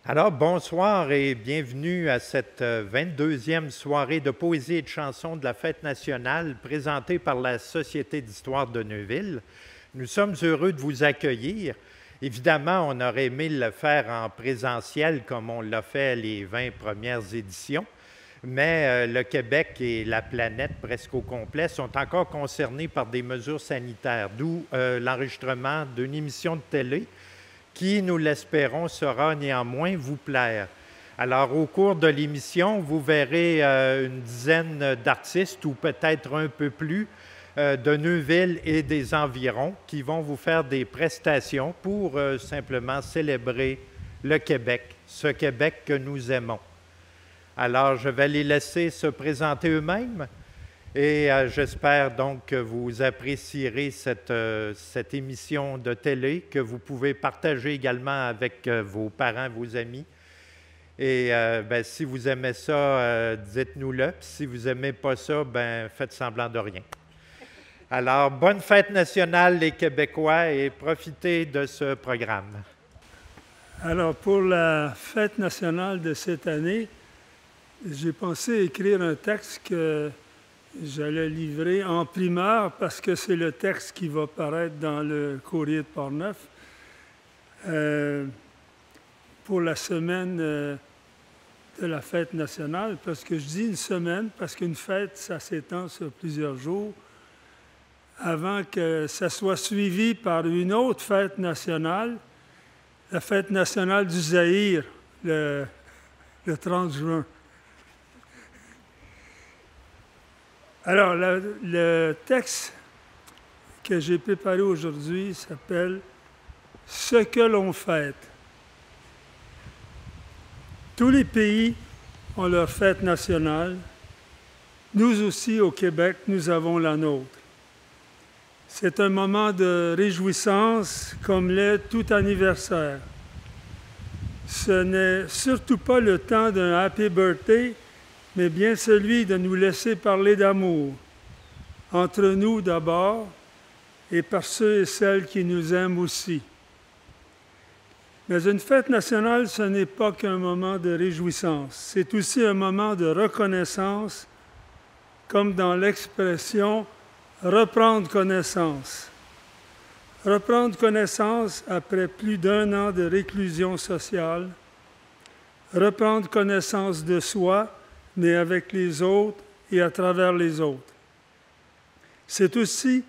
Alors, bonsoir et bienvenue à cette 22e soirée de poésie et de chansons de la Fête nationale présentée par la Société d'histoire de Neuville. Nous sommes heureux de vous accueillir. Évidemment, on aurait aimé le faire en présentiel comme on l'a fait les 20 premières éditions, mais le Québec et la planète presque au complet sont encore concernés par des mesures sanitaires, d'où l'enregistrement d'une émission de télé qui, nous l'espérons, saura néanmoins vous plaire. Alors, au cours de l'émission, vous verrez une dizaine d'artistes, ou peut-être un peu plus, de Neuville et des environs, qui vont vous faire des prestations pour simplement célébrer le Québec, ce Québec que nous aimons. Alors, je vais les laisser se présenter eux-mêmes. Et j'espère donc que vous apprécierez cette émission de télé que vous pouvez partager également avec vos parents, vos amis. Et si vous aimez ça, dites-nous-le. Puis si vous n'aimez pas ça, faites semblant de rien. Alors, bonne fête nationale les Québécois et profitez de ce programme. Alors, pour la fête nationale de cette année, j'ai pensé écrire un texte que j'allais livrer en primeur parce que c'est le texte qui va paraître dans le Courrier de Portneuf pour la semaine de la fête nationale. Parce que je dis une semaine, parce qu'une fête, ça s'étend sur plusieurs jours, avant que ça soit suivi par une autre fête nationale, la fête nationale du Zaïre, le 30 juin. Alors, le texte que j'ai préparé aujourd'hui s'appelle « Ce que l'on fête ». Tous les pays ont leur fête nationale. Nous aussi, au Québec, nous avons la nôtre. C'est un moment de réjouissance comme l'est tout anniversaire. Ce n'est surtout pas le temps d'un « happy birthday », mais bien celui de nous laisser parler d'amour, entre nous d'abord, et par ceux et celles qui nous aiment aussi. Mais une fête nationale, ce n'est pas qu'un moment de réjouissance, c'est aussi un moment de reconnaissance, comme dans l'expression « reprendre connaissance ». Reprendre connaissance après plus d'1 an de réclusion sociale, reprendre connaissance de soi, mais avec les autres et à travers les autres. C'est aussi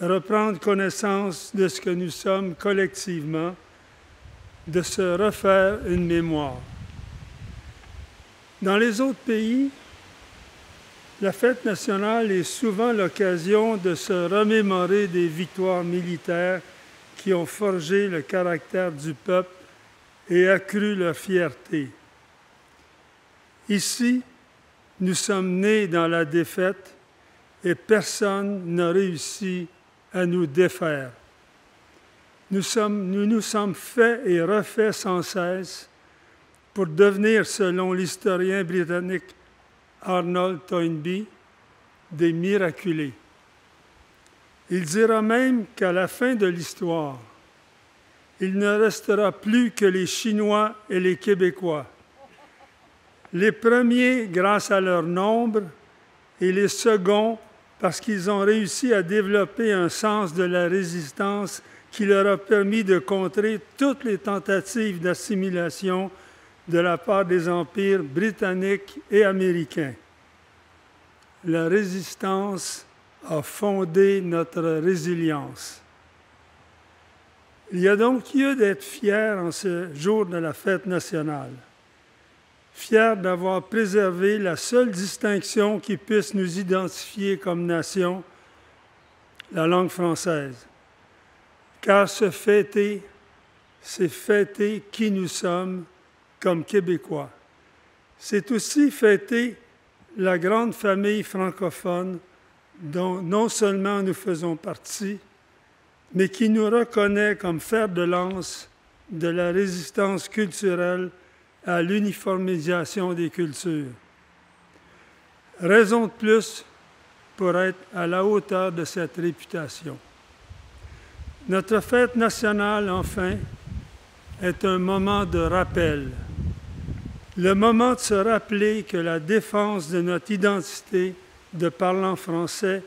reprendre connaissance de ce que nous sommes collectivement, de se refaire une mémoire. Dans les autres pays, la fête nationale est souvent l'occasion de se remémorer des victoires militaires qui ont forgé le caractère du peuple et accru leur fierté. Ici, nous sommes nés dans la défaite et personne n'a réussi à nous défaire. Nous nous sommes faits et refaits sans cesse pour devenir, selon l'historien britannique Arnold Toynbee, des miraculés. Il dira même qu'à la fin de l'histoire, il ne restera plus que les Chinois et les Québécois. Les premiers grâce à leur nombre et les seconds parce qu'ils ont réussi à développer un sens de la résistance qui leur a permis de contrer toutes les tentatives d'assimilation de la part des empires britanniques et américains. La résistance a fondé notre résilience. Il y a donc lieu d'être fier en ce jour de la fête nationale. Fiers d'avoir préservé la seule distinction qui puisse nous identifier comme nation, la langue française. Car c'est fêter qui nous sommes comme Québécois. C'est aussi fêter la grande famille francophone dont non seulement nous faisons partie, mais qui nous reconnaît comme fer de lance de la résistance culturelle à l'uniformisation des cultures. Raison de plus pour être à la hauteur de cette réputation. Notre fête nationale, enfin, est un moment de rappel. Le moment de se rappeler que la défense de notre identité de parlant français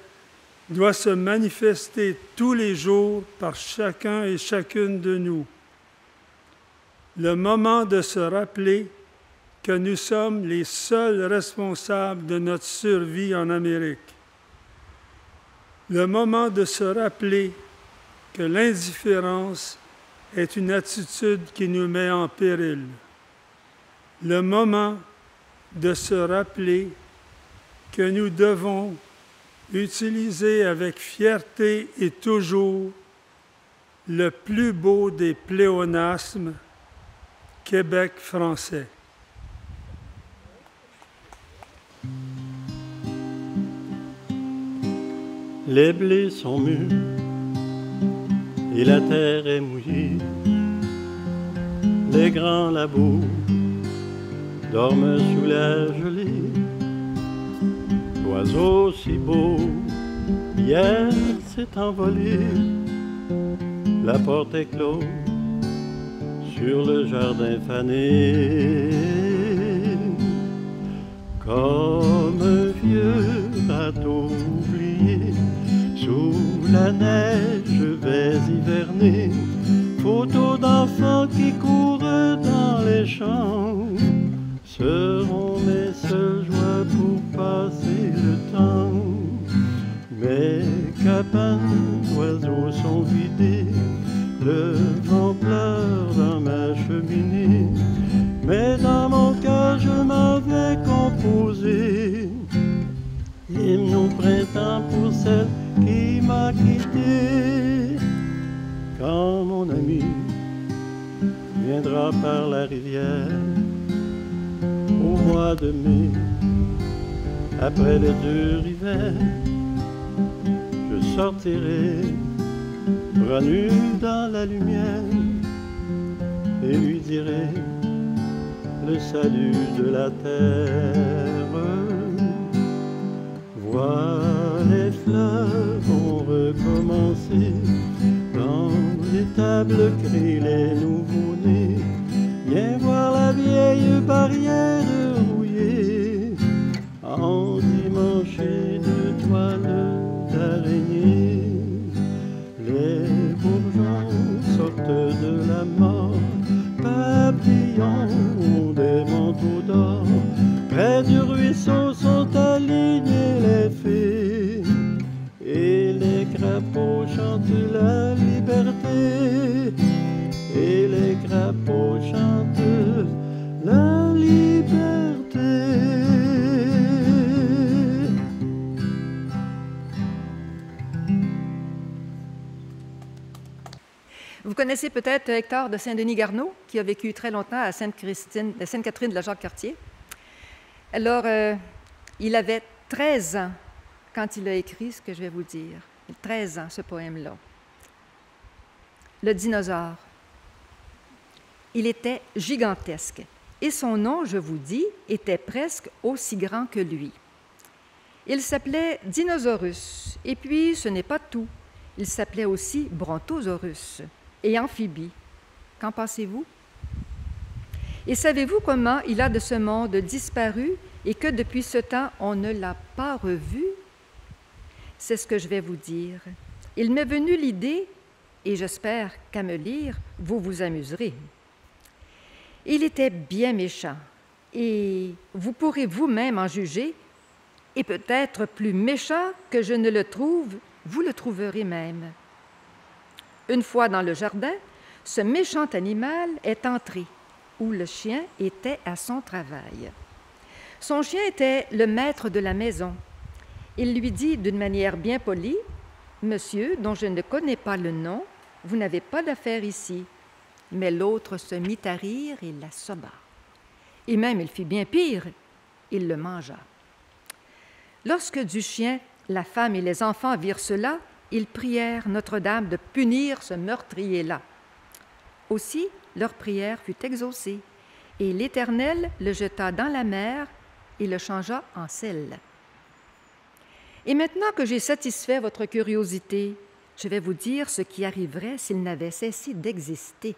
doit se manifester tous les jours par chacun et chacune de nous. Le moment de se rappeler que nous sommes les seuls responsables de notre survie en Amérique. Le moment de se rappeler que l'indifférence est une attitude qui nous met en péril. Le moment de se rappeler que nous devons utiliser avec fierté et toujours le plus beau des pléonasmes, Québec français. Les blés sont mûrs et la terre est mouillée. Les grands labos dorment sous la gelée. L'oiseau si beau, hier s'est envolé. La porte est close sur le jardin fané. Comme un vieux bateau oublié, sous la neige je vais hiverner. Photos d'enfants qui courent dans les champs seront mes seules joies pour passer le temps. Mes cabanes d'oiseaux sont vidées, le vent pleure dans ma cheminée. Mais dans mon cœur je m'avais composé l'hymne au printemps pour celle qui m'a quitté. Quand mon ami viendra par la rivière au mois de mai, après le dur hiver, je sortirai bras nus dans la lumière et lui dirai le salut de la terre. Vois les fleurs vont recommencer, dans les tables crient les nouveaux-nés. Viens voir la vieille barrière rouillée, endimanchée de toiles d'araignée. Les bourgeons sortent de la mort, papillons ont des manteaux d'or. Près du ruisseau sont alignés les fées, et les crapauds chantent la liberté. Et les crapauds chantent la liberté. Vous connaissez peut-être Hector de Saint-Denis-Garneau, qui a vécu très longtemps à Sainte-Catherine de la Jacques-Cartier. Alors, il avait 13 ans quand il a écrit ce que je vais vous dire. 13 ans, ce poème-là. Le dinosaure. Il était gigantesque, et son nom, je vous dis, était presque aussi grand que lui. Il s'appelait Dinosaurus, et puis ce n'est pas tout. Il s'appelait aussi Brontosaurus et amphibie. Qu'en pensez-vous? Et savez-vous comment il a de ce monde disparu et que depuis ce temps, on ne l'a pas revu? C'est ce que je vais vous dire. Il m'est venu l'idée, et j'espère qu'à me lire, vous vous amuserez. Il était bien méchant, et vous pourrez vous-même en juger, et peut-être plus méchant que je ne le trouve, vous le trouverez même. Une fois dans le jardin, ce méchant animal est entré, où le chien était à son travail. Son chien était le maître de la maison. Il lui dit d'une manière bien polie, « Monsieur, dont je ne connais pas le nom, vous n'avez pas d'affaire ici. » Mais l'autre se mit à rire et l'assomma. Et même il fit bien pire, il le mangea. Lorsque du chien, la femme et les enfants virent cela, ils prièrent Notre-Dame de punir ce meurtrier-là. Aussi, leur prière fut exaucée, et l'Éternel le jeta dans la mer et le changea en sel. Et maintenant que j'ai satisfait votre curiosité, je vais vous dire ce qui arriverait s'il n'avait cessé d'exister.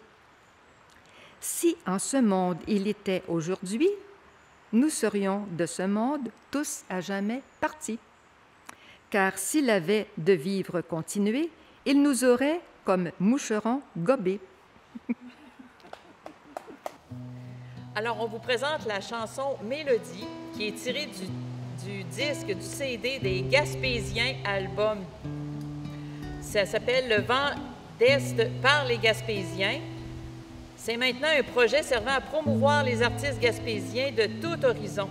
si en ce monde il était aujourd'hui, nous serions de ce monde tous à jamais partis. Car s'il avait de vivre continuer, il nous aurait, comme moucherons, gobés. Alors, on vous présente la chanson Mélodie, qui est tirée du disque, du CD des Gaspésiens album. Ça s'appelle Le vent d'Est par les Gaspésiens. C'est maintenant un projet servant à promouvoir les artistes gaspésiens de tout horizon.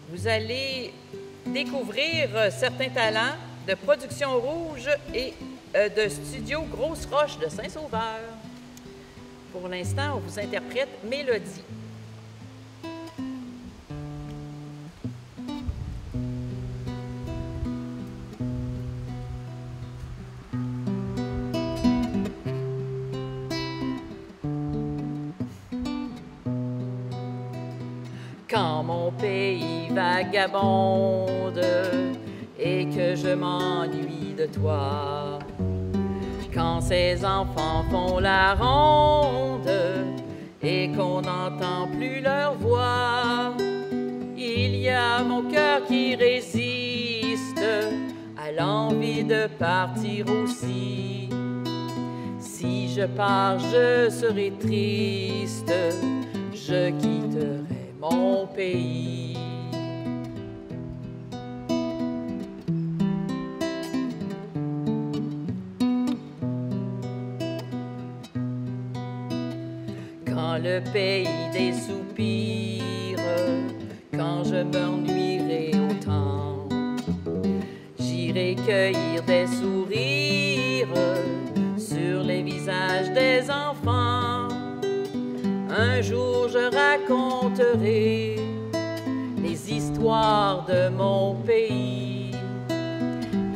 Vous allez découvrir certains talents de Production Rouge et de Studio Grosse Roche de Saint-Sauveur. Pour l'instant, on vous interprète Mélodie. Quand mon pays vagabonde et que je m'ennuie de toi, quand ces enfants font la ronde et qu'on n'entend plus leur voix, il y a mon cœur qui résiste à l'envie de partir aussi. Si je pars, je serai triste, je quitterai mon pays. Quand le pays des soupirs, quand je m'ennuierai autant, j'irai cueillir des sourires sur les visages des enfants. Un jour je raconterai les histoires de mon pays.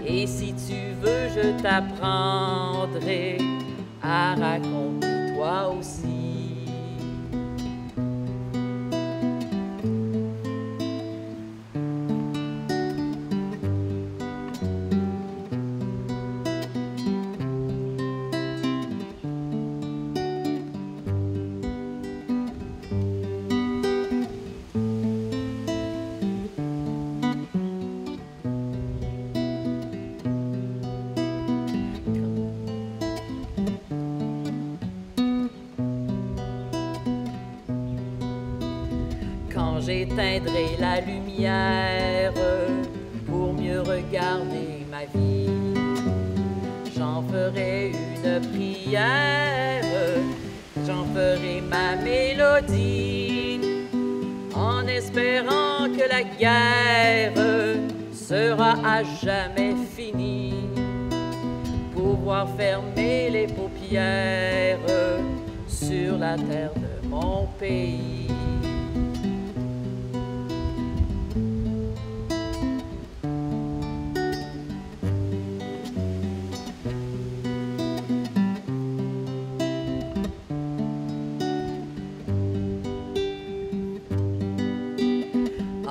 Et si tu veux, je t'apprendrai à raconter toi aussi. J'éteindrai la lumière pour mieux regarder ma vie. J'en ferai une prière, j'en ferai ma mélodie, en espérant que la guerre sera à jamais finie. Pouvoir fermer les paupières sur la terre de mon pays.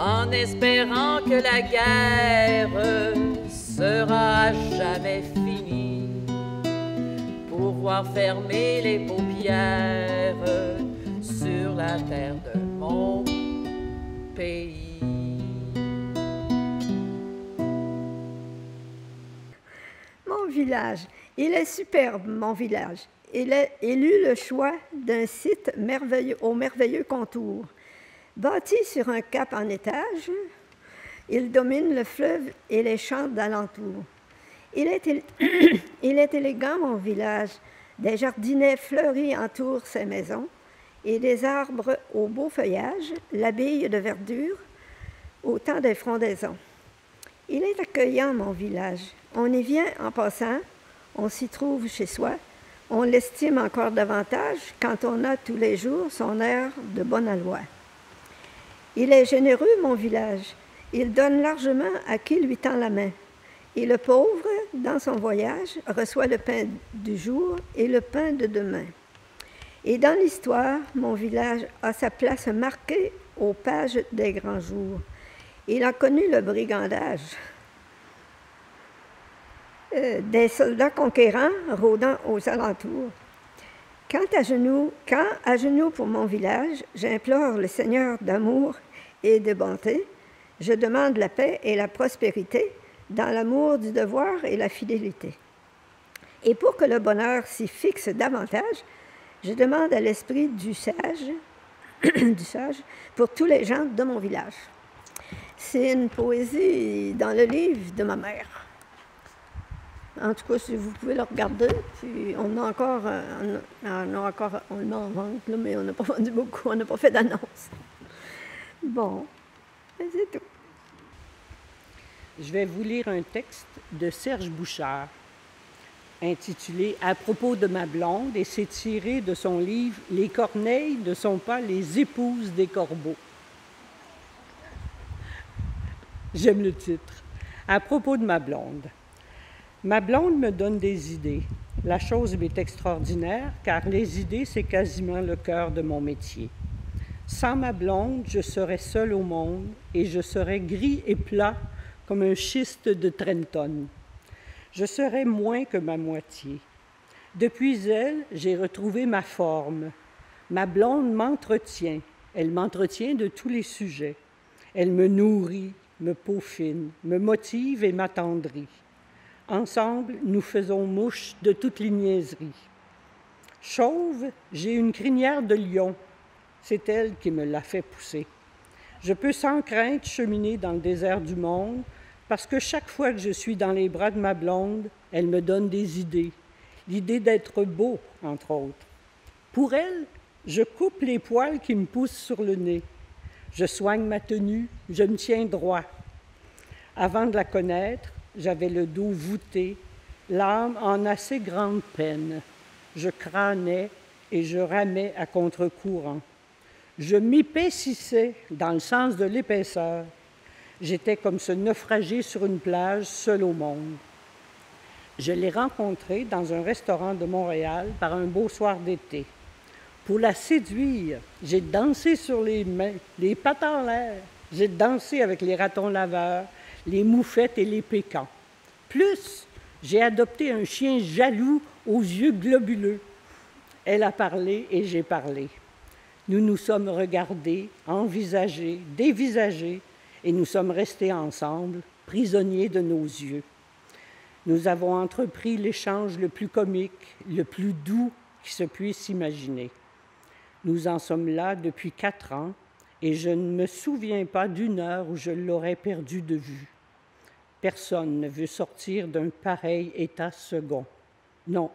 En espérant que la guerre sera à jamais finie, pouvoir fermer les paupières sur la terre de mon pays. Mon village, il est superbe, mon village. Il eut le choix d'un site merveilleux, aux merveilleux contours. Bâti sur un cap en étage, il domine le fleuve et les champs d'alentour. Il est élégant, mon village. Des jardinets fleuris entourent ses maisons et des arbres au beau feuillage l'habillent de verdure au temps des frondaisons. Il est accueillant, mon village. On y vient en passant, on s'y trouve chez soi, on l'estime encore davantage quand on a tous les jours son air de bon aloi. Il est généreux, mon village. Il donne largement à qui lui tend la main. Et le pauvre, dans son voyage, reçoit le pain du jour et le pain de demain. Et dans l'histoire, mon village a sa place marquée aux pages des grands jours. Il a connu le brigandage des soldats conquérants rôdant aux alentours. Quand à genoux pour mon village, j'implore le Seigneur d'amour et de bonté, je demande la paix et la prospérité dans l'amour du devoir et la fidélité. Et pour que le bonheur s'y fixe davantage, je demande à l'esprit du sage pour tous les gens de mon village. C'est une poésie dans le livre de ma mère. En tout cas, si vous pouvez le regarder, puis on le met en vente, là, mais on n'a pas vendu beaucoup, on n'a pas fait d'annonce. Bon, c'est tout. Je vais vous lire un texte de Serge Bouchard, intitulé « À propos de ma blonde » et c'est tiré de son livre « Les corneilles ne sont pas les épouses des corbeaux ». J'aime le titre. « À propos de ma blonde ». Ma blonde me donne des idées. La chose m'est extraordinaire, car les idées, c'est quasiment le cœur de mon métier. Sans ma blonde, je serais seule au monde et je serais gris et plat comme un schiste de Trenton. Je serais moins que ma moitié. Depuis elle, j'ai retrouvé ma forme. Ma blonde m'entretient. Elle m'entretient de tous les sujets. Elle me nourrit, me peaufine, me motive et m'attendrit. Ensemble, nous faisons mouche de toutes les niaiseries. Chauve, j'ai une crinière de lion. C'est elle qui me l'a fait pousser. Je peux sans crainte cheminer dans le désert du monde parce que chaque fois que je suis dans les bras de ma blonde, elle me donne des idées. L'idée d'être beau, entre autres. Pour elle, je coupe les poils qui me poussent sur le nez. Je soigne ma tenue, je me tiens droit. Avant de la connaître, j'avais le dos voûté, l'âme en assez grande peine. Je crânais et je ramais à contre-courant. Je m'épaississais dans le sens de l'épaisseur. J'étais comme ce naufragé sur une plage, seul au monde. Je l'ai rencontrée dans un restaurant de Montréal par un beau soir d'été. Pour la séduire, j'ai dansé sur les mains, les pattes en l'air. J'ai dansé avec les ratons laveurs, les moufettes et les pécans. Plus, j'ai adopté un chien jaloux aux yeux globuleux. Elle a parlé et j'ai parlé. Nous nous sommes regardés, envisagés, dévisagés, et nous sommes restés ensemble, prisonniers de nos yeux. Nous avons entrepris l'échange le plus comique, le plus doux qui se puisse imaginer. Nous en sommes là depuis 4 ans, et je ne me souviens pas d'une heure où je l'aurais perdu de vue. Personne ne veut sortir d'un pareil état second. Non,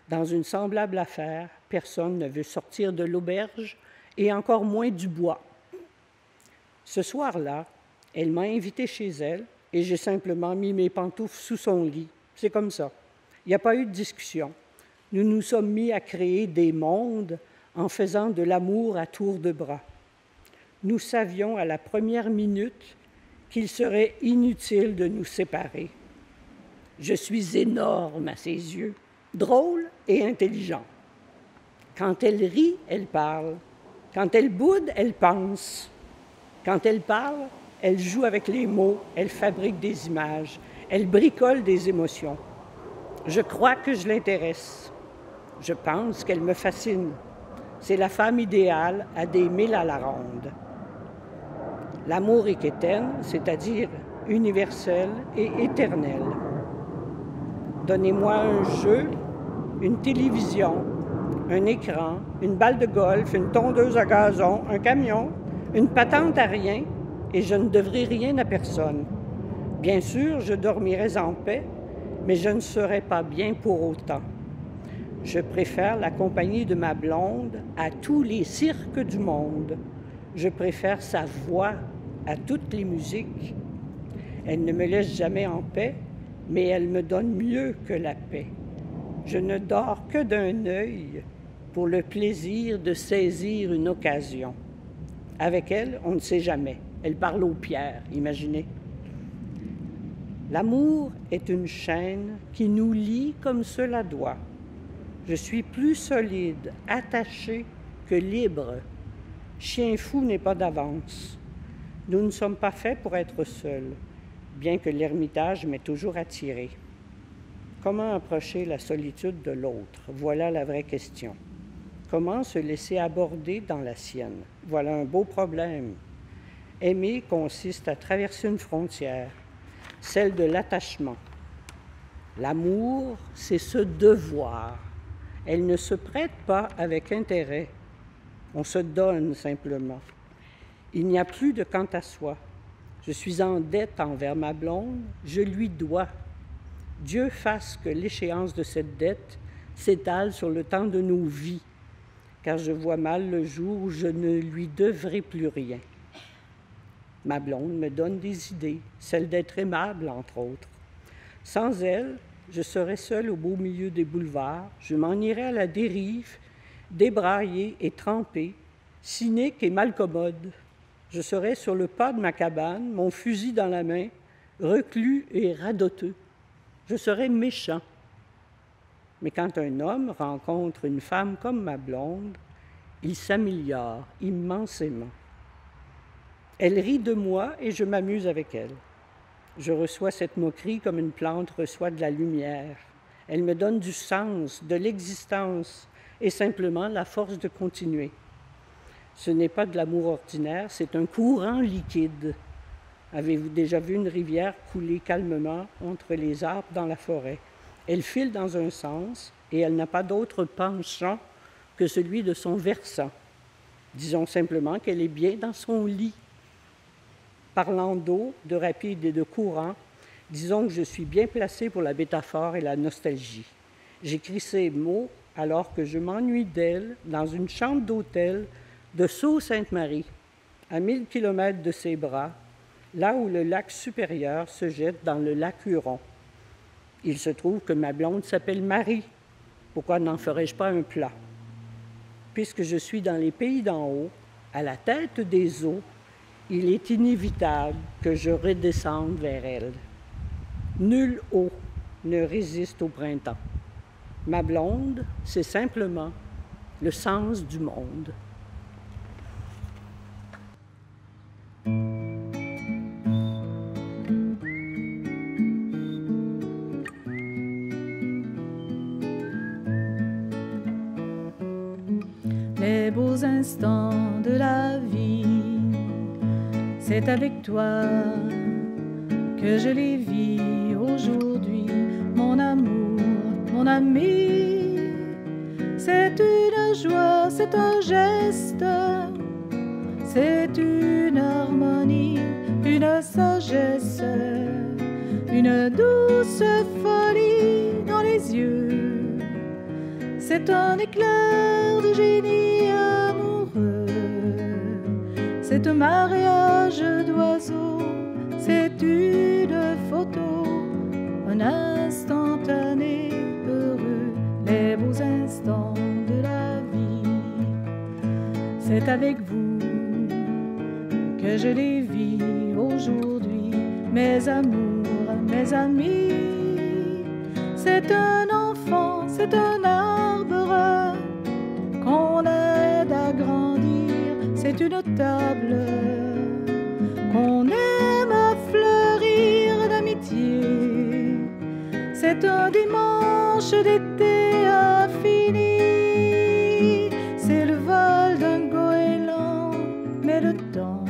dans une semblable affaire, personne ne veut sortir de l'auberge et encore moins du bois. Ce soir-là, elle m'a invité chez elle et j'ai simplement mis mes pantoufles sous son lit. C'est comme ça. Il n'y a pas eu de discussion. Nous nous sommes mis à créer des mondes en faisant de l'amour à tour de bras. Nous savions à la première minute qu'il serait inutile de nous séparer. Je suis énorme à ses yeux, drôle et intelligent. Quand elle rit, elle parle. Quand elle boude, elle pense. Quand elle parle, elle joue avec les mots, elle fabrique des images, elle bricole des émotions. Je crois que je l'intéresse. Je pense qu'elle me fascine. C'est la femme idéale à des 1000 à la ronde. L'amour est quétaine, c'est-à-dire universel et éternel. Donnez-moi un jeu, une télévision, un écran, une balle de golf, une tondeuse à gazon, un camion, une patente à rien, et je ne devrai rien à personne. Bien sûr, je dormirai en paix, mais je ne serai pas bien pour autant. Je préfère la compagnie de ma blonde à tous les cirques du monde. Je préfère sa voix à toutes les musiques. Elle ne me laisse jamais en paix, mais elle me donne mieux que la paix. Je ne dors que d'un œil pour le plaisir de saisir une occasion. Avec elle, on ne sait jamais. Elle parle aux pierres, imaginez. L'amour est une chaîne qui nous lie comme cela doit. Je suis plus solide, attaché que libre. Chien fou n'est pas d'avance. Nous ne sommes pas faits pour être seuls, bien que l'ermitage m'ait toujours attiré. Comment approcher la solitude de l'autre? Voilà la vraie question. Comment se laisser aborder dans la sienne? Voilà un beau problème. Aimer consiste à traverser une frontière, celle de l'attachement. L'amour, c'est ce devoir. Elle ne se prête pas avec intérêt. On se donne simplement. Il n'y a plus de quant à soi. Je suis en dette envers ma blonde, je lui dois. Dieu fasse que l'échéance de cette dette s'étale sur le temps de nos vies, car je vois mal le jour où je ne lui devrai plus rien. Ma blonde me donne des idées, celle d'être aimable, entre autres. Sans elle, je serais seule au beau milieu des boulevards, je m'en irais à la dérive, débraillée et trempée, cynique et malcommode. Je serais sur le pas de ma cabane, mon fusil dans la main, reclus et radoteux. Je serais méchant. Mais quand un homme rencontre une femme comme ma blonde, il s'améliore immensément. Elle rit de moi et je m'amuse avec elle. Je reçois cette moquerie comme une plante reçoit de la lumière. Elle me donne du sens, de l'existence et simplement la force de continuer. Ce n'est pas de l'amour ordinaire, c'est un courant liquide. Avez-vous déjà vu une rivière couler calmement entre les arbres dans la forêt? Elle file dans un sens et elle n'a pas d'autre penchant que celui de son versant. Disons simplement qu'elle est bien dans son lit. Parlant d'eau, de rapide et de courant, disons que je suis bien placé pour la métaphore et la nostalgie. J'écris ces mots alors que je m'ennuie d'elle dans une chambre d'hôtel de Sault-Sainte-Marie, à 1000 km de ses bras, là où le lac supérieur se jette dans le lac Huron. Il se trouve que ma blonde s'appelle Marie. Pourquoi n'en ferais-je pas un plat? Puisque je suis dans les pays d'en haut, à la tête des eaux, il est inévitable que je redescende vers elle. Nulle eau ne résiste au printemps. Ma blonde, c'est simplement le sens du monde. Les beaux instants de la vie, c'est avec toi que je les vis aujourd'hui, mon amour, mon ami. C'est une joie, c'est un geste, c'est une harmonie, une sagesse, une douce folie dans les yeux. C'est un éclair de génie amoureux, c'est un mariage d'oiseaux, c'est une photo, un instantané heureux, les beaux instants de la vie. C'est avec vous que je les vis aujourd'hui, mes amours, mes amis. C'est un enfant, c'est un arbre qu'on aide à grandir, c'est une table qu'on aime à fleurir d'amitié. C'est un dimanche d'été infini, c'est le vol d'un goéland, mais le temps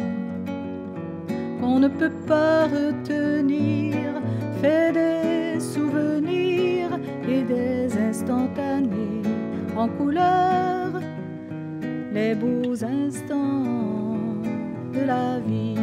qu'on ne peut pas retenir fait des souvenirs et des instantanés en couleur, les beaux instants de la vie.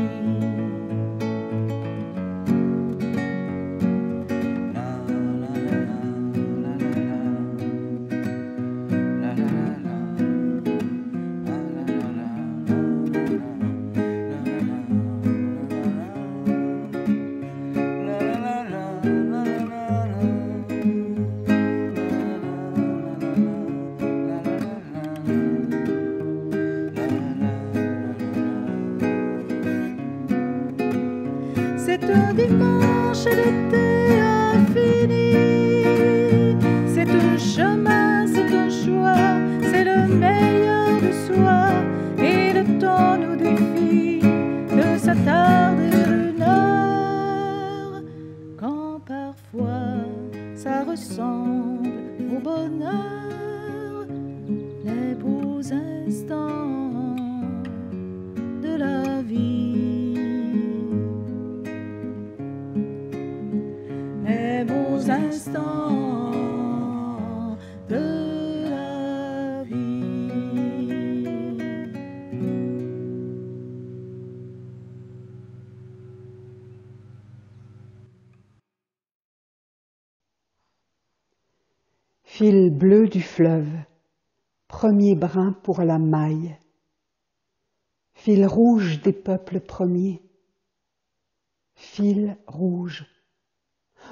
C'est un dimanche d'été infini, c'est un chemin, c'est un choix, c'est le meilleur de soi, et le temps nous défie de s'attarder une heure, quand parfois ça ressemble au bonheur, les beaux instants de la vie, les beaux instants de la vie. Fil bleu du fleuve, premier brin pour la maille. Fil rouge des peuples premiers. Fil rouge,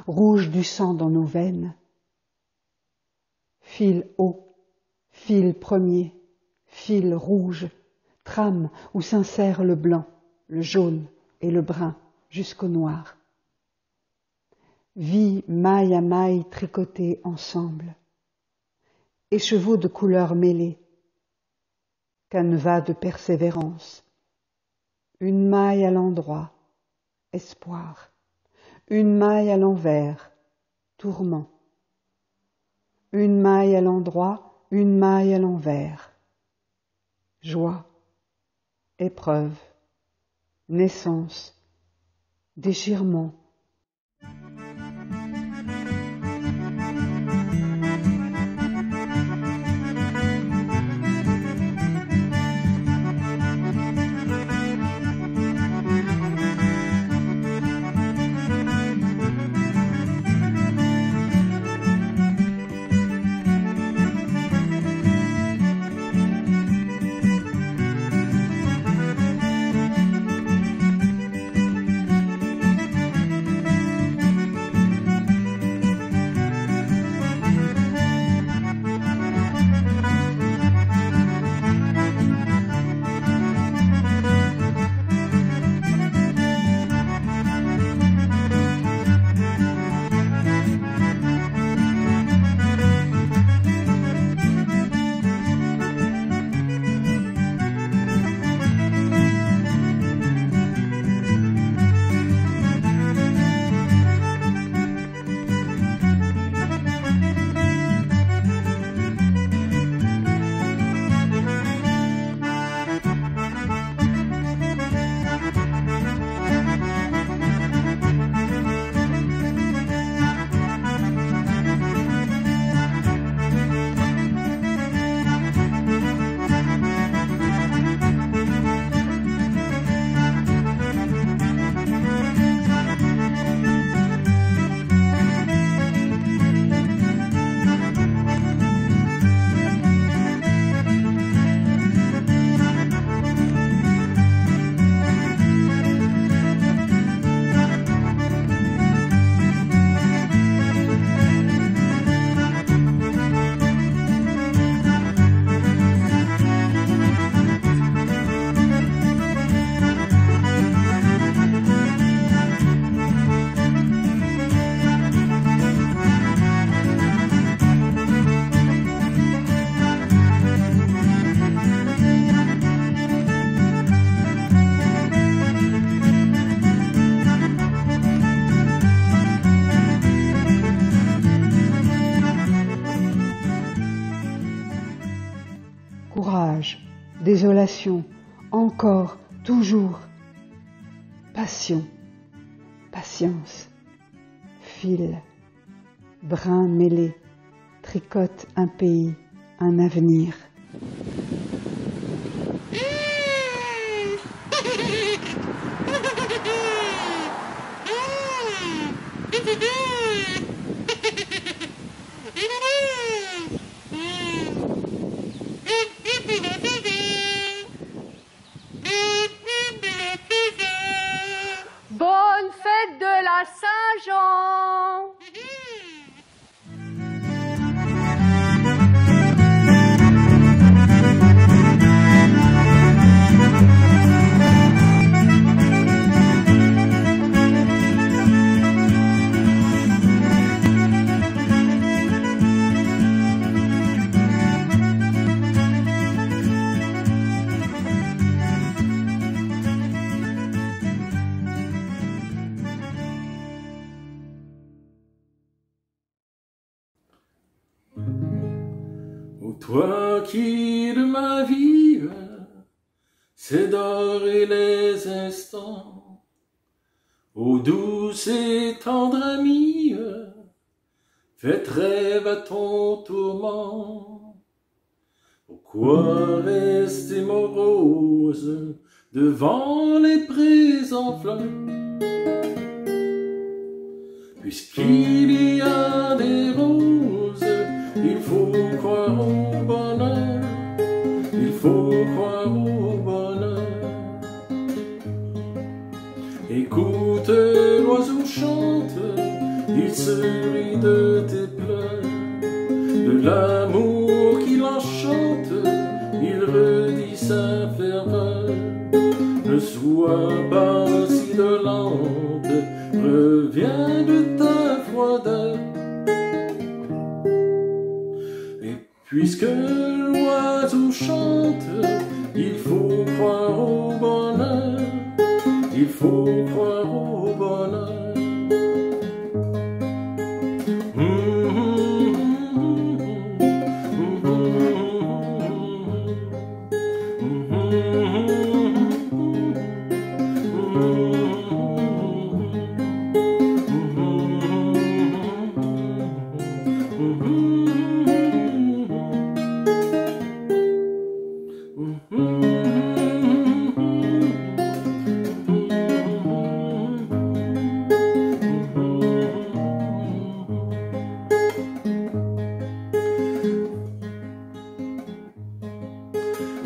rouge du sang dans nos veines. Fil haut, fil premier, fil rouge, trame où s'insère le blanc, le jaune et le brun jusqu'au noir. Vie maille à maille tricotée ensemble. Écheveaux de couleurs mêlées, canevas de persévérance, une maille à l'endroit, espoir, une maille à l'envers, tourment, une maille à l'endroit, une maille à l'envers, joie, épreuve, naissance, déchirement. Désolation, encore, toujours. Passion, patience, fil, brin mêlé, tricote un pays, un avenir. Bonne fête de la Saint-Jean! Toi qui de ma vie, c'est dorer les instants, ô douce et tendre amie, faites rêve à ton tourment. Pourquoi rester morose devant les prés en fleurs, puisqu'il y a des roses, il faut croire au bonheur, il faut croire au bonheur. Écoute, l'oiseau chante, il se rit de tes pleurs, de l'amour qu'il enchante, il redit sa ferveur. Ne sois pas si dolente, reviens de ta froideur. Et puisque l'oiseau chante, il faut croire au bonheur, il faut croire au bonheur.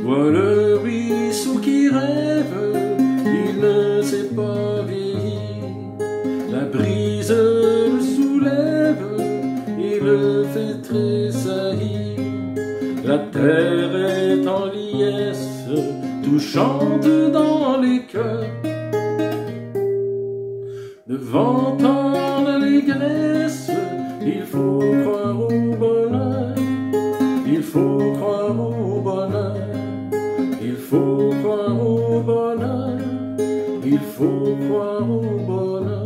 Vois le ruisseau qui rêve, il ne s'est pas vieilli. La brise le soulève et le fait tressaillir. La terre est en liesse, tout chante dans les cœurs. Devant tant d'allégresse, il faut croire au bonheur, il faut croire au bonheur. Il faut croire au bonheur, il faut croire au bonheur.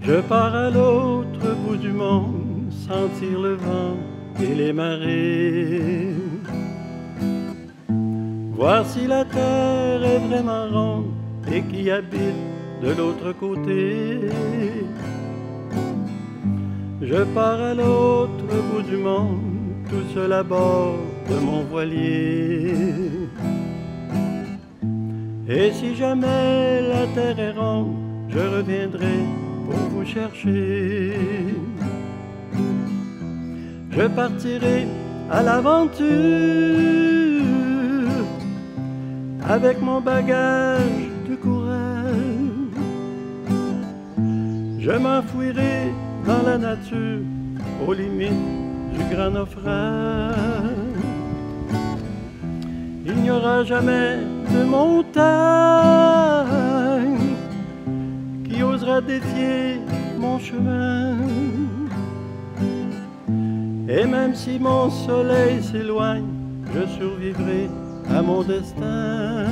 Je pars à l'autre bout du monde, sentir le vent et les marées, voir si la terre est vraiment ronde et qui habite de l'autre côté. Je pars à l'autre bout du monde, tout seul à bord de mon voilier. Et si jamais la terre est ronde, je reviendrai pour vous chercher. Je partirai à l'aventure avec mon bagage de courage. Je m'enfouirai dans la nature aux limites du grand naufrage. Il n'y aura jamais de montagne qui osera défier mon chemin. Et même si mon soleil s'éloigne, je survivrai à mon destin.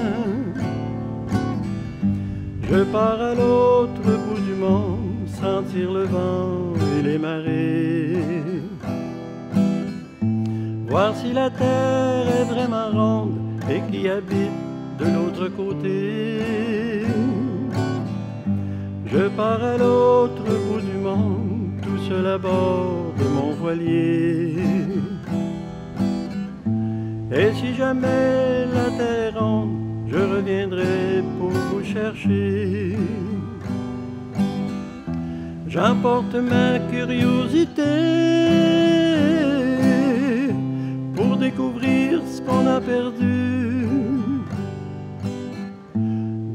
Je pars à l'autre bout du monde, sentir le vent et les marées, voir si la terre est vraiment ronde et qui habite de l'autre côté. Je pars à l'autre bout du monde, tout seul à bord de mon voilier. Et si jamais la terre est ronde, je reviendrai pour vous chercher. J'emporte ma curiosité pour découvrir ce qu'on a perdu.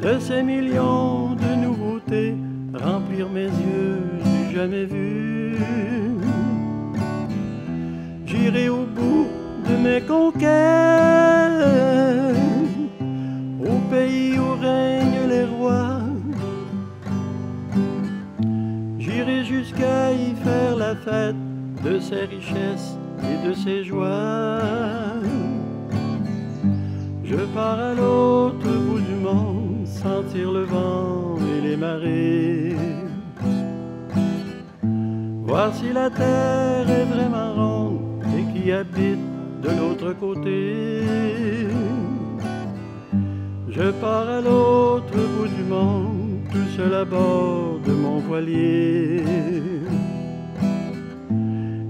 de ces millions de nouveautés, remplir mes yeux du jamais vu. J'irai au bout de mes conquêtes, au pays où règnent les rois. J'irai jusqu'à y faire la fête de ses richesses et de ses joies. Je pars à l'autre bout du monde, sentir le vent et les marées. Voir si la terre est vraiment ronde et qui habite de l'autre côté. Je pars à l'autre bout du monde, tout seul à bord de mon voilier.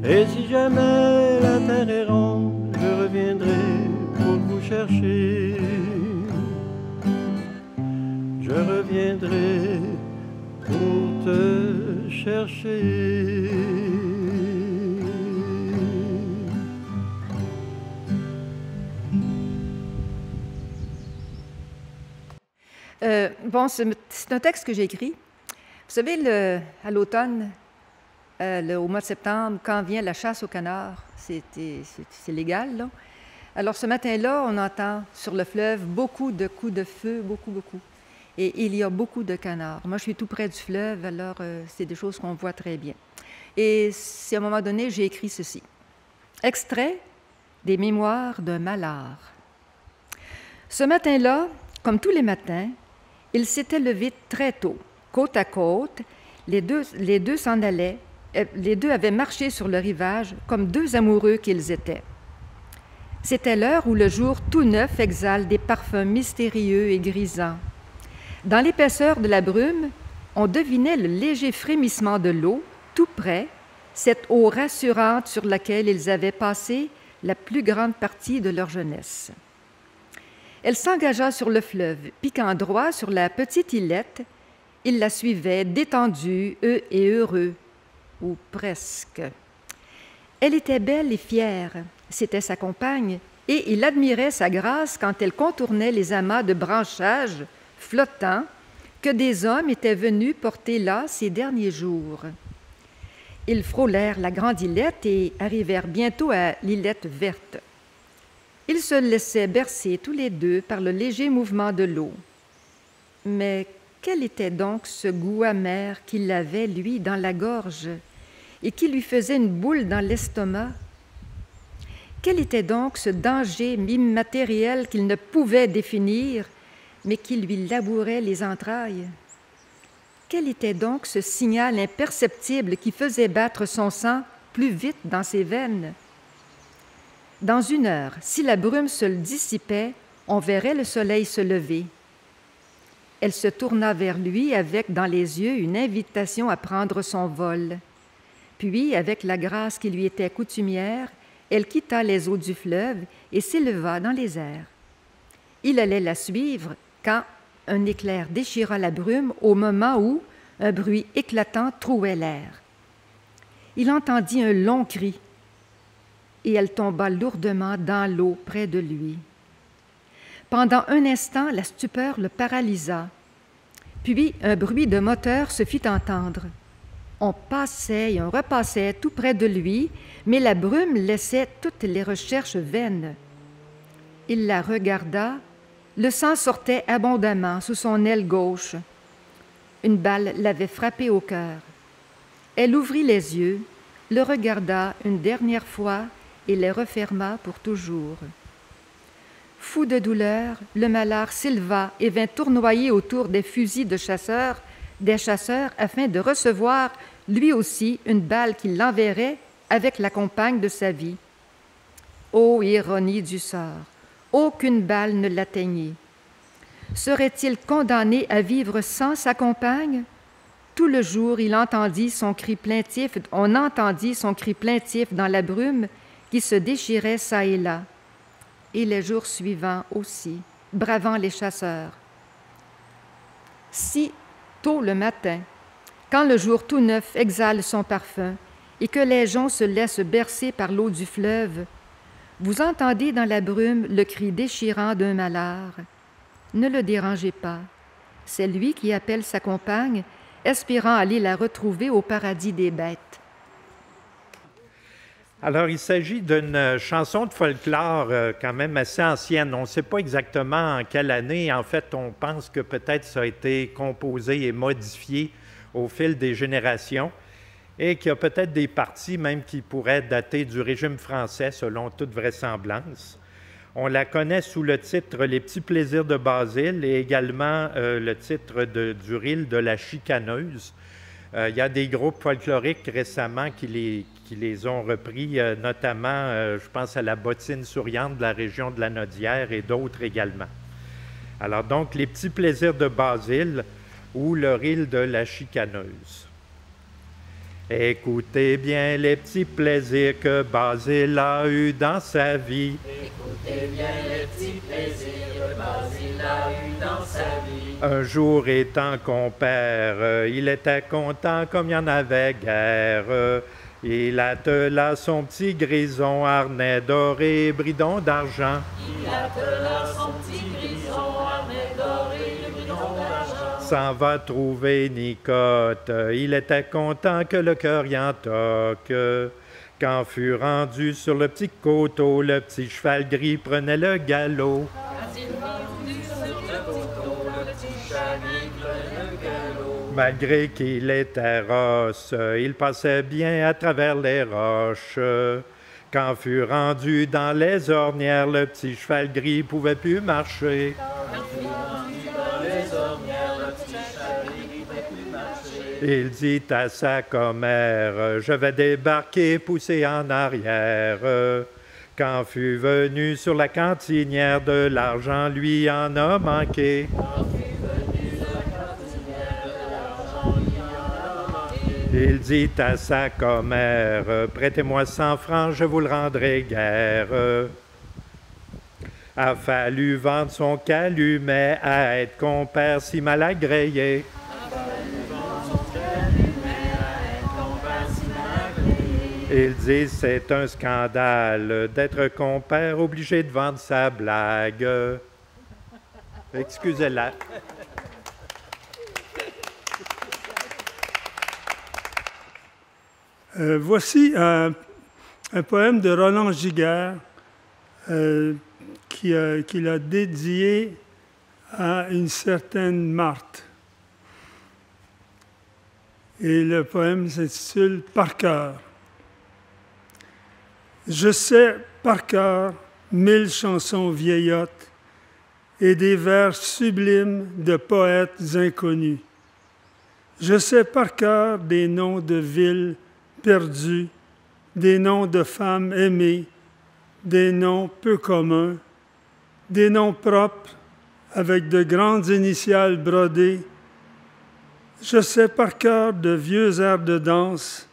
Et si jamais la terre est ronde, je reviendrai pour vous chercher. Je reviendrai pour te chercher. Bon, c'est un texte que j'ai écrit. Vous savez, à l'automne, au mois de septembre, quand vient la chasse au canard, c'est légal, là. Alors, ce matin-là, on entend sur le fleuve beaucoup de coups de feu, beaucoup. Et il y a beaucoup de canards. Moi, je suis tout près du fleuve, alors c'est des choses qu'on voit très bien. Et à un moment donné, j'ai écrit ceci. Extrait des mémoires d'un malard. Ce matin-là, comme tous les matins, il s'était levé très tôt, côte à côte. Les deux s'en allaient. Les deux avaient marché sur le rivage comme deux amoureux qu'ils étaient. C'était l'heure où le jour tout neuf exhale des parfums mystérieux et grisants. Dans l'épaisseur de la brume, on devinait le léger frémissement de l'eau, tout près, cette eau rassurante sur laquelle ils avaient passé la plus grande partie de leur jeunesse. Elle s'engagea sur le fleuve, piquant droit sur la petite îlette. Il la suivait, détendu, et heureux, ou presque. Elle était belle et fière, c'était sa compagne, et il admirait sa grâce quand elle contournait les amas de branchages flottants que des hommes étaient venus porter là ces derniers jours. Ils frôlèrent la grande îlette et arrivèrent bientôt à l'îlette verte. Ils se laissaient bercer tous les deux par le léger mouvement de l'eau. Mais quel était donc ce goût amer qu'il avait, lui, dans la gorge et qui lui faisait une boule dans l'estomac? Quel était donc ce danger immatériel qu'il ne pouvait définir, mais qui lui labourait les entrailles? Quel était donc ce signal imperceptible qui faisait battre son sang plus vite dans ses veines? Dans 1 heure, si la brume se dissipait, on verrait le soleil se lever. Elle se tourna vers lui avec dans les yeux une invitation à prendre son vol. Puis, avec la grâce qui lui était coutumière, elle quitta les eaux du fleuve et s'éleva dans les airs. Il allait la suivre quand un éclair déchira la brume au moment où un bruit éclatant trouait l'air. Il entendit un long cri et elle tomba lourdement dans l'eau près de lui. Pendant un instant, la stupeur le paralysa. Puis un bruit de moteur se fit entendre. On passait et on repassait tout près de lui, mais la brume laissait toutes les recherches vaines. Il la regarda. Le sang sortait abondamment sous son aile gauche. Une balle l'avait frappé au cœur. Elle ouvrit les yeux, le regarda une dernière fois et les referma pour toujours. Fou de douleur, le malard s'éleva et vint tournoyer autour des fusils des chasseurs afin de recevoir, lui aussi, une balle qui l'enverrait avec la compagne de sa vie. Ô ironie du sort! Aucune balle ne l'atteignit. Serait-il condamné à vivre sans sa compagne? Tout le jour, on entendit son cri plaintif dans la brume qui se déchirait çà et là. Et les jours suivants aussi, bravant les chasseurs. Si tôt le matin, quand le jour tout neuf exhale son parfum et que les joncs se laissent bercer par l'eau du fleuve, vous entendez dans la brume le cri déchirant d'un malard. Ne le dérangez pas, C'est lui qui appelle sa compagne, espérant aller la retrouver au paradis des bêtes. Alors, il s'agit d'une chanson de folklore quand même assez ancienne. On ne sait pas exactement en quelle année. En fait, on pense que peut-être ça a été composé et modifié au fil des générations et qu'il y a peut-être des parties même qui pourraient dater du régime français, selon toute vraisemblance. On la connaît sous le titre « Les petits plaisirs de Basile » et également le titre du reel de la chicaneuse. Il y a des groupes folkloriques récemment qui les ont repris, notamment, je pense à la bottine souriante de la région de la Nodière et d'autres également. Alors donc, les petits plaisirs de Basile ou le reel de la chicaneuse. Écoutez bien les petits plaisirs que Basile a eus dans sa vie. Écoutez bien les petits plaisirs que Basile a eus dans sa vie. Un jour étant compère, il était content comme il y en avait guère. Il attela son petit grison, harnais doré, bridon d'argent. Il attela son petit grison, harnais doré, bridon d'argent. S'en va trouver Nicotte, il était content que le cœur y en toque. Quand fut rendu sur le petit coteau, le petit cheval gris prenait le galop. Malgré qu'il était rosse, il passait bien à travers les roches. Quand fut rendu dans les ornières, le petit cheval gris pouvait plus marcher. Il dit à sa commère, je vais débarquer, pousser en arrière. Quand fut venu sur la cantinière, de l'argent lui en a manqué. Il dit à sa commère, prêtez-moi 100 francs, je vous le rendrai guère. A fallu vendre son calumet à être compère si mal agréé. Il dit, c'est un scandale d'être compère obligé de vendre sa blague. Excusez-la. Voici un poème de Roland Giguère qu'il a dédié à une certaine Marthe. Et le poème s'intitule « Par cœur ». Je sais par cœur 1000 chansons vieillottes et des vers sublimes de poètes inconnus. Je sais par cœur des noms de villes perdues, des noms de femmes aimées, des noms peu communs, des noms propres avec de grandes initiales brodées. Je sais par cœur de vieux airs de danse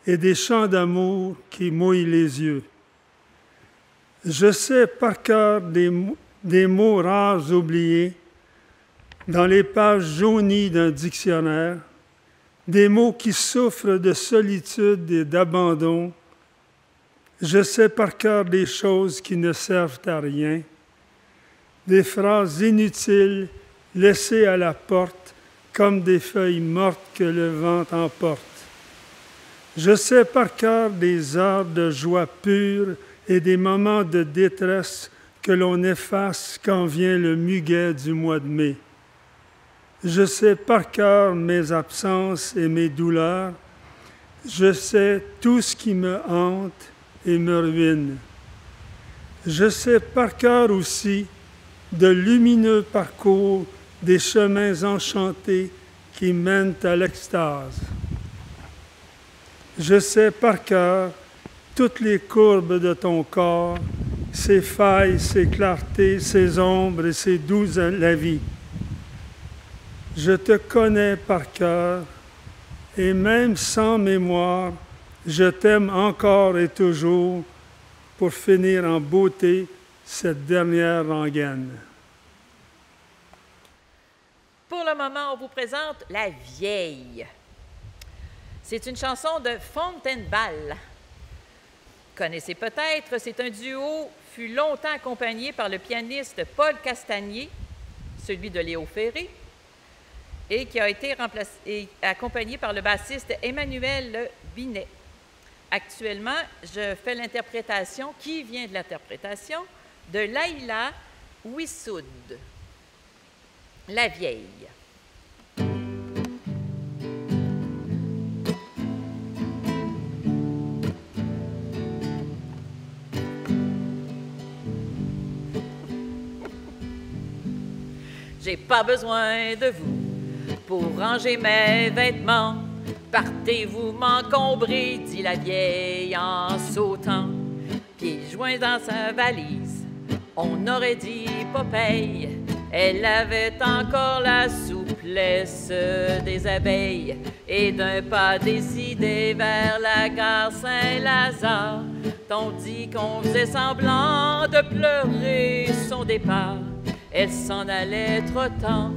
et des chants d'amour qui mouillent les yeux. Je sais par cœur des mots rares oubliés dans les pages jaunies d'un dictionnaire, des mots qui souffrent de solitude et d'abandon. Je sais par cœur des choses qui ne servent à rien, des phrases inutiles laissées à la porte comme des feuilles mortes que le vent emporte. Je sais par cœur des heures de joie pure et des moments de détresse que l'on efface quand vient le muguet du mois de mai. Je sais par cœur mes absences et mes douleurs. Je sais tout ce qui me hante et me ruine. Je sais par cœur aussi de lumineux parcours des chemins enchantés qui mènent à l'extase. Je sais par cœur toutes les courbes de ton corps, ses failles, ses clartés, ses ombres et ses doux lavis. Je te connais par cœur, et même sans mémoire, je t'aime encore et toujours pour finir en beauté cette dernière rengaine. Pour le moment, on vous présente La Vieille. C'est une chanson de Fontaine-Ball. Connaissez peut-être, c'est un duo fut longtemps accompagné par le pianiste Paul Castagnier, celui de Léo Ferré, et qui a été accompagné par le bassiste Emmanuel Binet. Actuellement, je fais l'interprétation, qui vient de l'interprétation, de Laïla Wissoud, La Vieille. J'ai pas besoin de vous pour ranger mes vêtements. Partez-vous m'encombrer, dit la vieille en sautant. Pieds joints dans sa valise, on aurait dit Popeye. Elle avait encore la souplesse des abeilles. Et d'un pas décidé vers la gare Saint-Lazare, tandis qu'on faisait semblant de pleurer son départ, elle s'en allait trottant,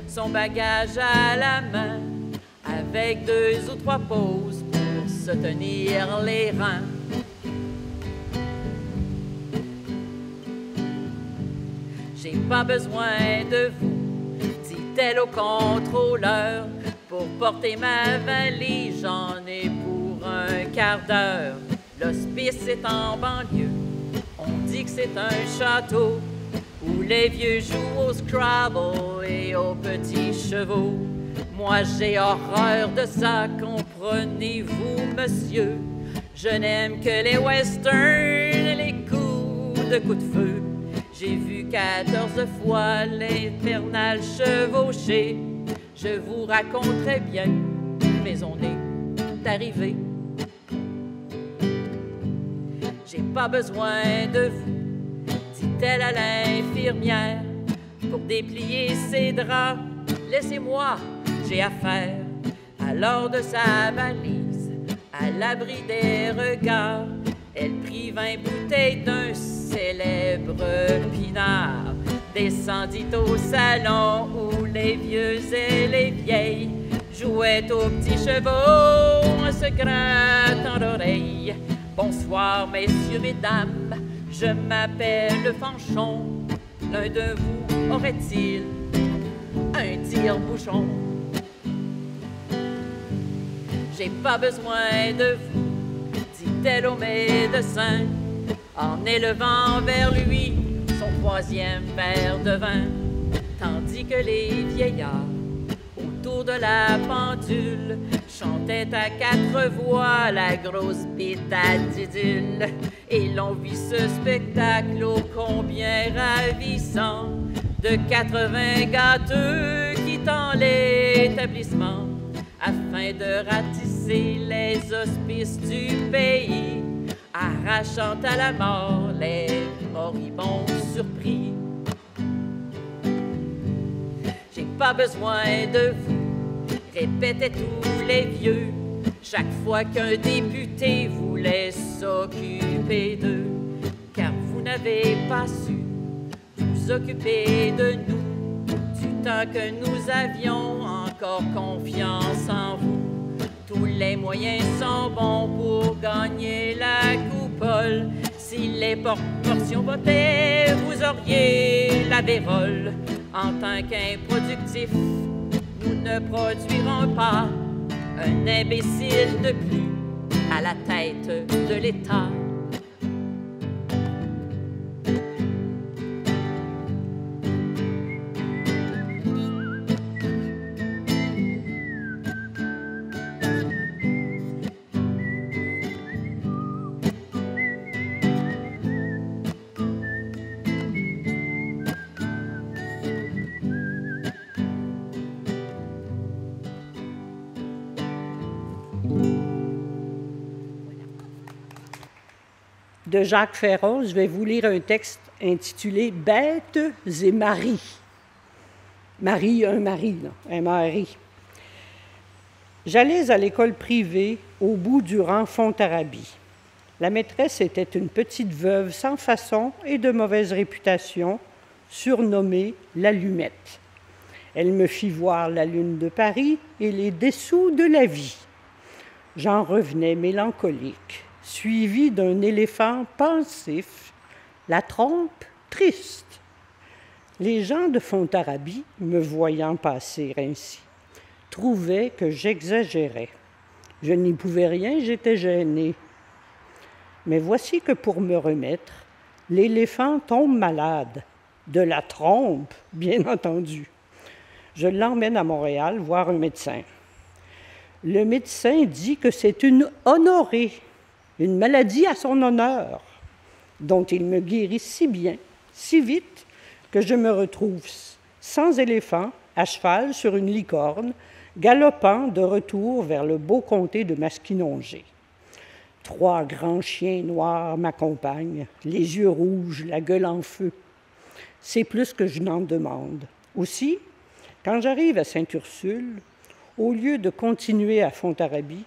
son bagage à la main, avec 2 ou 3 pauses pour se tenir les reins. J'ai pas besoin de vous, dit-elle au contrôleur, pour porter ma valise, j'en ai pour un quart d'heure. L'hospice est en banlieue, on dit que c'est un château où les vieux jouent au Scrabble et aux petits chevaux. Moi j'ai horreur de ça, comprenez-vous, monsieur? Je n'aime que les westerns, les coups de feu. J'ai vu 14 fois l'infernal chevaucher. Je vous raconterai bien, mais on est arrivé. J'ai pas besoin de vous, dit-elle à l'infirmière, pour déplier ses draps. Laissez-moi, j'ai affaire. Alors de sa valise, à l'abri des regards, elle prit 20 bouteilles d'un célèbre pinard, descendit au salon où les vieux et les vieilles jouaient aux petits chevaux en se grattant l'oreille. Bonsoir, messieurs, mesdames, je m'appelle Fanchon. L'un de vous aurait-il un tire-bouchon? J'ai pas besoin de vous, dit-elle au médecin, en élevant vers lui son 3e verre de vin, tandis que les vieillards autour de la pendule chantaient à 4 voix la grosse bite à didule. Et l'on vit ce spectacle ô combien ravissant de 80 gâteux quittant l'établissement afin de ratisser les hospices du pays, arrachant à la mort les moribonds surpris. J'ai pas besoin de vous, répétaient tous les vieux, chaque fois qu'un député voulait s'occuper d'eux, car vous n'avez pas su vous occuper de nous, du temps que nous avions encore confiance en vous. Tous les moyens sont bons pour gagner la coupole. Si les proportions votaient, vous auriez la vérole. En tant qu'improductifs, nous ne produirons pas un imbécile de plus à la tête de l'État. De Jacques Ferron, je vais vous lire un texte intitulé « Bêtes et maris ». Marie, un mari, là, un mari. J'allais à l'école privée au bout du rang Fontarabie. La maîtresse était une petite veuve sans façon et de mauvaise réputation, surnommée l'Allumette. Elle me fit voir la lune de Paris et les dessous de la vie. J'en revenais mélancolique, suivi d'un éléphant pensif, la trompe triste. Les gens de Fontarabie, me voyant passer ainsi, trouvait que j'exagérais. Je n'y pouvais rien, j'étais gênée. Mais voici que pour me remettre, l'éléphant tombe malade, de la trompe, bien entendu. Je l'emmène à Montréal voir un médecin. Le médecin dit que c'est une honorée, une maladie à son honneur, dont il me guérit si bien, si vite, que je me retrouve sans éléphant, à cheval sur une licorne, galopant de retour vers le beau comté de Maskinongé. 3 grands chiens noirs m'accompagnent, les yeux rouges, la gueule en feu. C'est plus que je n'en demande. Aussi, quand j'arrive à Sainte-Ursule, au lieu de continuer à Fontarabie,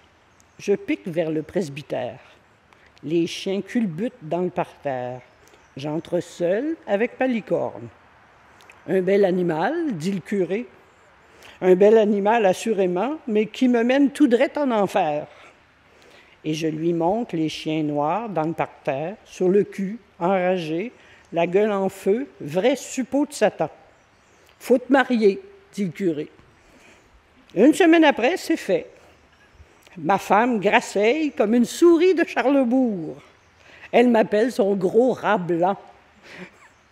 je pique vers le presbytère. Les chiens culbutent dans le parterre. J'entre seul avec ma licorne. « Un bel animal, dit le curé. Un bel animal, assurément, mais qui me mène tout droit en enfer. » Et je lui montre les chiens noirs dans le parterre, sur le cul, enragés, la gueule en feu, vrai suppôt de Satan. « Faut te marier, dit le curé. » Une semaine après, c'est fait. Ma femme grasseille comme une souris de Charlebourg. Elle m'appelle son gros rat blanc.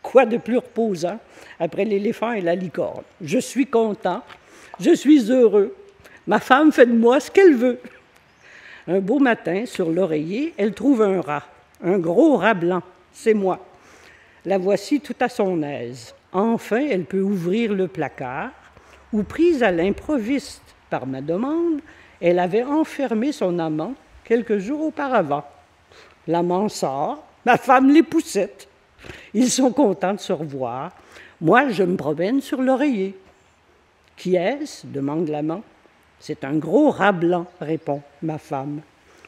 Quoi de plus reposant après l'éléphant et la licorne? Je suis content, je suis heureux. Ma femme fait de moi ce qu'elle veut. Un beau matin, sur l'oreiller, elle trouve un rat, un gros rat blanc. C'est moi. La voici tout à son aise. Enfin, elle peut ouvrir le placard, où, prise à l'improviste par ma demande, elle avait enfermé son amant quelques jours auparavant. L'amant sort, ma femme les poussette. Ils sont contents de se revoir. Moi, je me promène sur l'oreiller. « Qui est-ce » demande l'amant. « C'est un gros rat blanc » répond ma femme.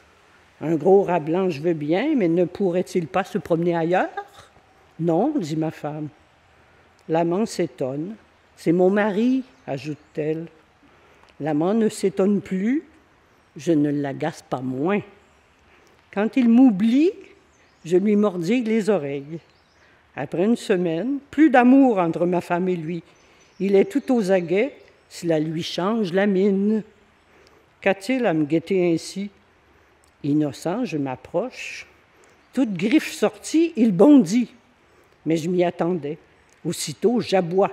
« Un gros rat blanc, je veux bien, mais ne pourrait-il pas se promener ailleurs ?»« Non » dit ma femme. L'amant s'étonne. « C'est mon mari » ajoute-t-elle. L'amant ne s'étonne plus. Je ne l'agace pas moins. Quand il m'oublie, je lui mordigue les oreilles. Après une semaine, plus d'amour entre ma femme et lui. Il est tout aux aguets, cela lui change la mine. Qu'a-t-il à me guetter ainsi? Innocent, je m'approche. Toute griffe sortie, il bondit. Mais je m'y attendais. Aussitôt, j'aboie.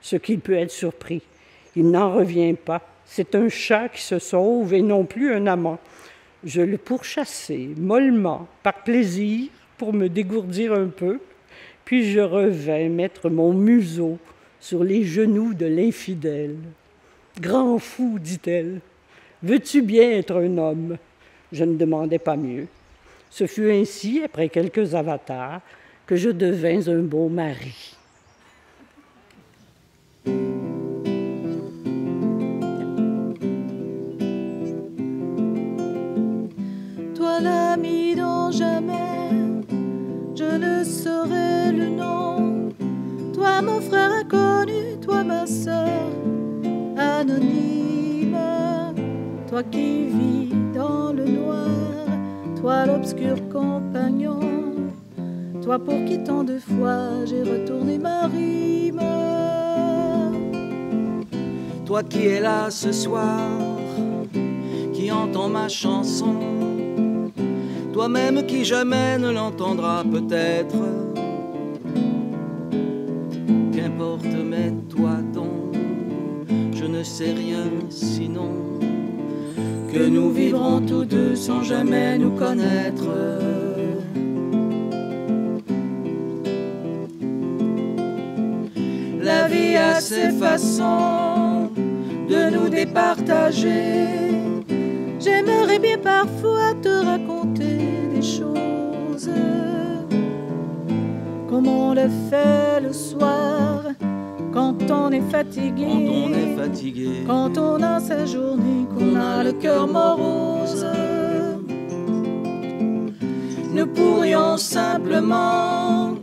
Ce qu'il peut être surpris. Il n'en revient pas. C'est un chat qui se sauve et non plus un amant. Je le pourchassai mollement, par plaisir, pour me dégourdir un peu, puis je revins mettre mon museau sur les genoux de l'infidèle. « Grand fou, dit-elle, veux-tu bien être un homme? » Je ne demandais pas mieux. Ce fut ainsi, après quelques avatars, que je devins un beau mari. Toi l'ami dont jamais je ne saurai le nom, toi mon frère inconnu, toi ma sœur anonyme, toi qui vis dans le noir, toi l'obscur compagnon, toi pour qui tant de fois j'ai retourné ma rime. Toi qui es là ce soir, qui entend ma chanson, toi-même qui jamais ne l'entendra peut-être. Qu'importe, mais toi donc, je ne sais rien sinon que nous vivrons tous deux sans jamais nous connaître. La vie a ses façons de nous départager. J'aimerais bien parfois te raconter des choses comme on le fait le soir quand on est fatigué, quand on a sa journée, qu'on a le cœur morose. Nous pourrions simplement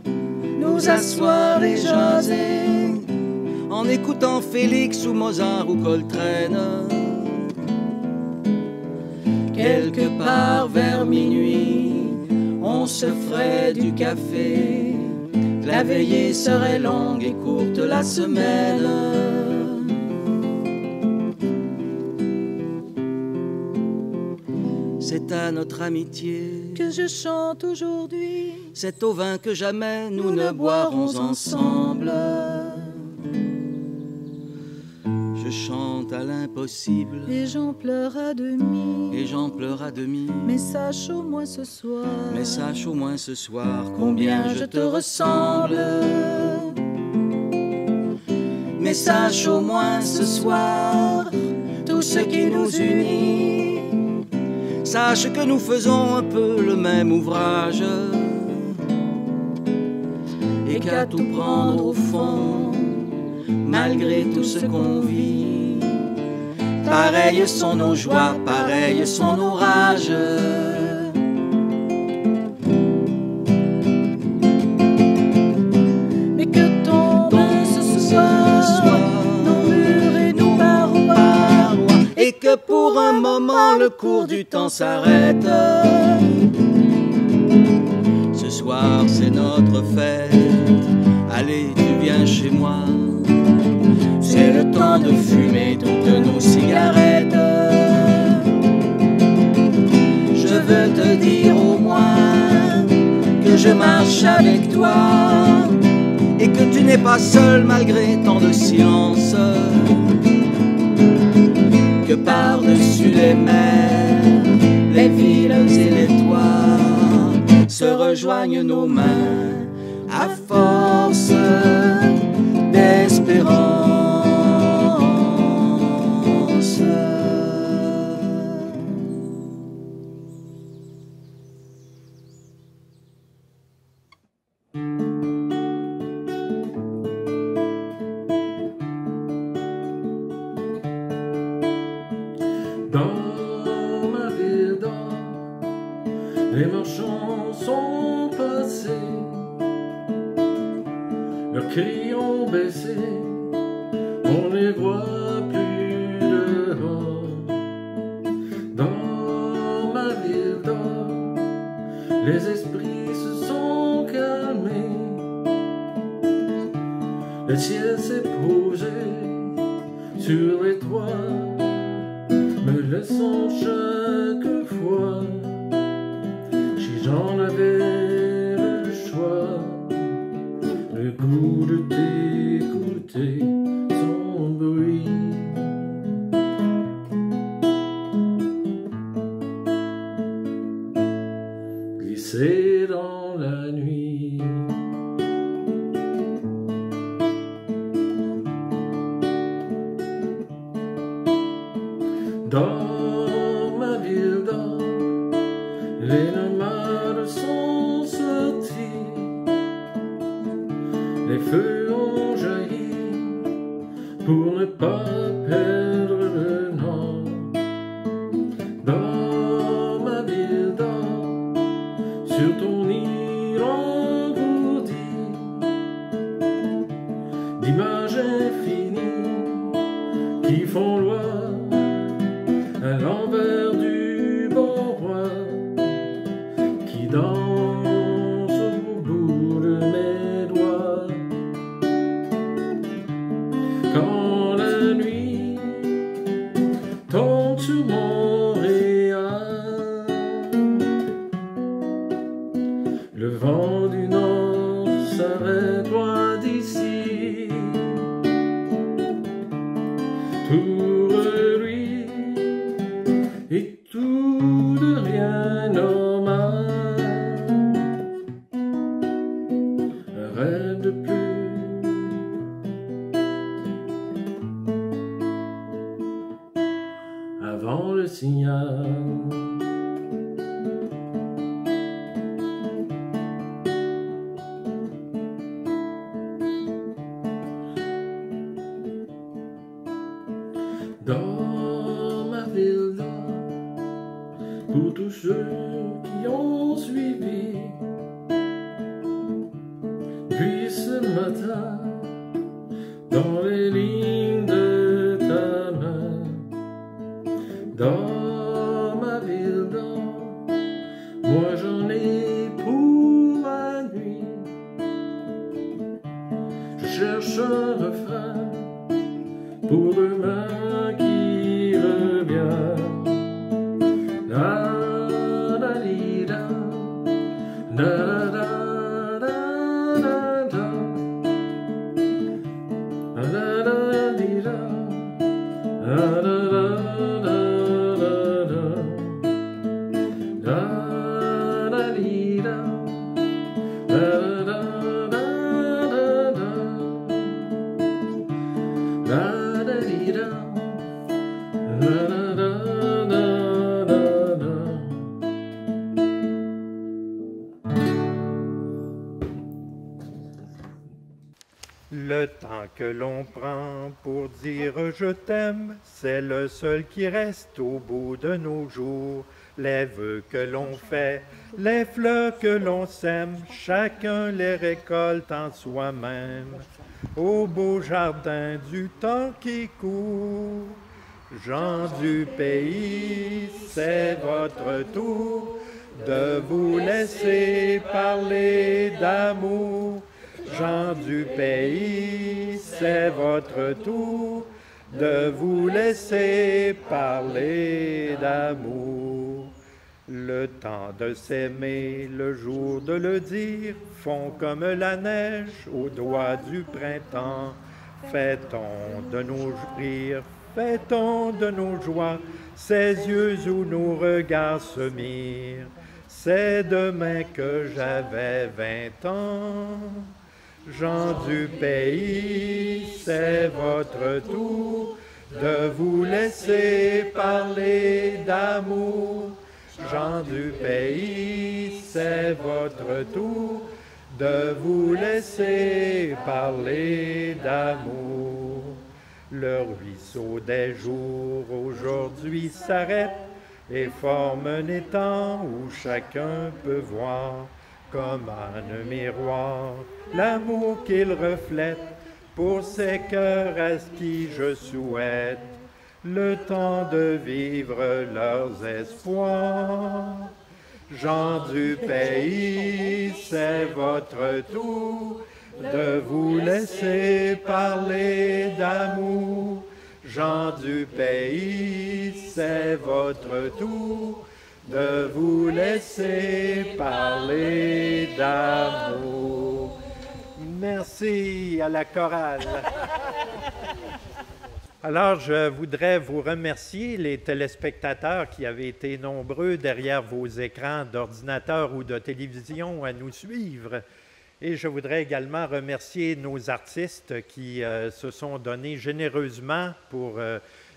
nous asseoir et jaser en écoutant Félix ou Mozart ou Coltrane. Quelque part vers minuit, on se ferait du café. La veillée serait longue et courte la semaine. c'est à notre amitié que je chante aujourd'hui. C'est au vin que jamais nous ne boirons ensemble. Je chante à l'impossible Et j'en pleure à demi. et j'en pleure à demi. Mais sache au moins ce soir. Mais sache au moins ce soir combien je te ressemble. Mais sache au moins ce soir tout ce qui nous unit. Sache que nous faisons un peu le même ouvrage et qu'à tout prendre au fond, malgré tout ce qu'on vit, pareilles sont nos joies, pareilles sont nos rages. Mais que tombe ce soir nos murs et nos parois, et que pour un moment le cours du temps s'arrête. Ce soir c'est notre fête, allez tu viens chez moi. C'est le temps de fumer toutes nos cigarettes. Je veux te dire au moins que je marche avec toi et que tu n'es pas seul malgré tant de silence. Que par-dessus les mers, les villes et les toits se rejoignent nos mains à force d'espérance. Dans ma ville d'or, les marchands sont passés, leurs cris ont baissé, on les voit plus dehors. Dans ma ville d'or, les esprits se sont calmés, le ciel s'est posé sur les toits, me laissant chaque fois, si j'en avais le choix, le goût de t'écouter sans bruit. Glisser dans la nuit. Dans ma ville d'or, les nomades sont sortis, les feux ont jailli pour ne pas perdre le nord. Dans ma ville d'or, sur ton île engourdie, d'images infinies qui font loi à l'envers du bon roi, qui danse au bout de mes doigts. Quand la nuit tombe sur Montréal, le vent du nord s'arrête loin d'ici. Tout lui et tout devient normal, un rêve de plus. Avant le signal. Dans ma ville d'or, pour tous ceux qui ont suivi, puis ce matin, dans les lignes de ta main, dans ma ville d'or, moi j'en ai pour la nuit. Je cherche un refrain pour demain qui revient. Là que l'on prend pour dire je t'aime, c'est le seul qui reste au bout de nos jours. Les vœux que l'on fait, les fleurs que l'on sème, chacun les récolte en soi-même. Au beau jardin du temps qui court, gens du pays, c'est votre tour de vous laisser parler d'amour. Gens du pays, c'est votre tour de vous laisser parler d'amour. Le temps de s'aimer, le jour de le dire, font comme la neige au doigt du printemps. Fêtons de nos rires, fêtons de nos joies, ces yeux où nos regards se mirent. C'est demain que j'avais 20 ans. Gens du pays, c'est votre tour de vous laisser parler d'amour. Gens du pays, c'est votre tour de vous laisser parler d'amour. Le ruisseau des jours aujourd'hui s'arrête et forme un étang où chacun peut voir comme un miroir l'amour qu'il reflète pour ces cœurs à qui je souhaite le temps de vivre leurs espoirs. Gens du pays, c'est votre tour de vous laisser parler d'amour. Gens du pays, c'est votre tour de vous laisser parler d'amour. Merci à la chorale. Alors, je voudrais vous remercier, les téléspectateurs qui avaient été nombreux derrière vos écrans d'ordinateur ou de télévision à nous suivre. Et je voudrais également remercier nos artistes qui se sont donnés généreusement pour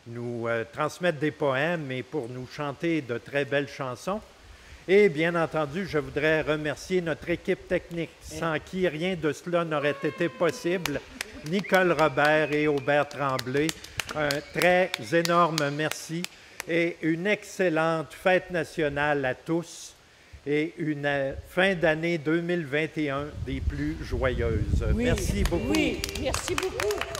nous transmettre des poèmes et pour nous chanter de très belles chansons. Et bien entendu, je voudrais remercier notre équipe technique, sans qui rien de cela n'aurait été possible. Nicole Robert et Aubert Tremblay, un très énorme merci et une excellente fête nationale à tous et une fin d'année 2021 des plus joyeuses. Oui, merci beaucoup. Oui, merci beaucoup.